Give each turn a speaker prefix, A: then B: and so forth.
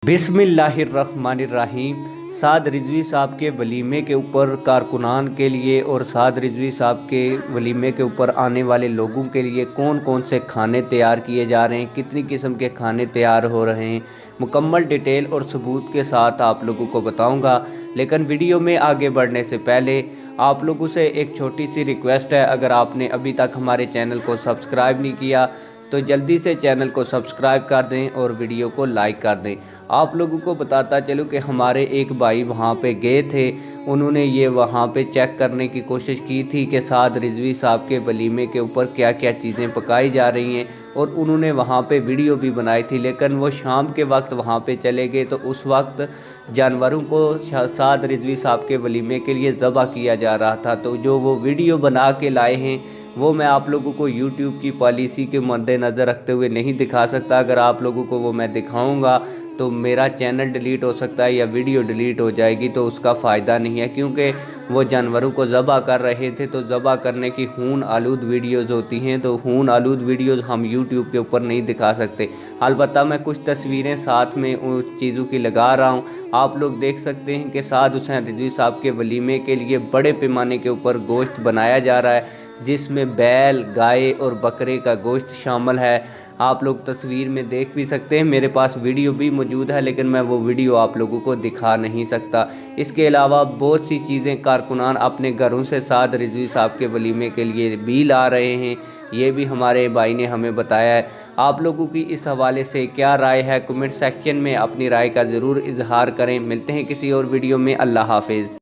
A: बिस्मिल्लाहिर्रहमानिर्रहीम। साद रिजवी साहब के वलीमे के ऊपर कारकुनान के लिए और साद रिजवी साहब के वलीमे के ऊपर आने वाले लोगों के लिए कौन कौन से खाने तैयार किए जा रहे हैं, कितनी किस्म के खाने तैयार हो रहे हैं, मुकम्मल डिटेल और सबूत के साथ आप लोगों को बताऊंगा। लेकिन वीडियो में आगे बढ़ने से पहले आप लोगों से एक छोटी सी रिक्वेस्ट है, अगर आपने अभी तक हमारे चैनल को सब्सक्राइब नहीं किया तो जल्दी से चैनल को सब्सक्राइब कर दें और वीडियो को लाइक कर दें। आप लोगों को बताता चलूँ कि हमारे एक भाई वहाँ पे गए थे, उन्होंने ये वहाँ पे चेक करने की कोशिश की थी कि साद रिजवी साहब के वलीमे के ऊपर क्या क्या चीज़ें पकाई जा रही हैं, और उन्होंने वहाँ पे वीडियो भी बनाई थी। लेकिन वो शाम के वक्त वहाँ पे चले गए तो उस वक्त जानवरों को साद रिजवी साहब के वलीमे के लिए ज़बह किया जा रहा था। तो जो वो वीडियो बना के लाए हैं वो मैं आप लोगों को YouTube की पॉलिसी के मद्देनज़र रखते हुए नहीं दिखा सकता। अगर आप लोगों को वो मैं दिखाऊंगा तो मेरा चैनल डिलीट हो सकता है या वीडियो डिलीट हो जाएगी, तो उसका फ़ायदा नहीं है, क्योंकि वो जानवरों को ज़बह कर रहे थे। तो ज़बह करने की खून आलूद वीडियोज़ होती हैं, तो खून आलूद वीडियोज़ हम YouTube के ऊपर नहीं दिखा सकते। अलबत्ता मैं कुछ तस्वीरें साथ में उन चीज़ों की लगा रहा हूँ। आप लोग देख सकते हैं कि साद हुसैन रिजवी साहब के वलीमे के लिए बड़े पैमाने के ऊपर गोश्त बनाया जा रहा है, जिसमें बैल, गाय और बकरे का गोश्त शामिल है। आप लोग तस्वीर में देख भी सकते हैं, मेरे पास वीडियो भी मौजूद है, लेकिन मैं वो वीडियो आप लोगों को दिखा नहीं सकता। इसके अलावा बहुत सी चीज़ें कारकुनान अपने घरों से साद रिजवी साहब के वलीमे के लिए भी ला रहे हैं, ये भी हमारे भाई ने हमें बताया है। आप लोगों की इस हवाले से क्या राय है, कमेंट सेक्शन में अपनी राय का ज़रूर इजहार करें। मिलते हैं किसी और वीडियो में। अल्लाह हाफिज़।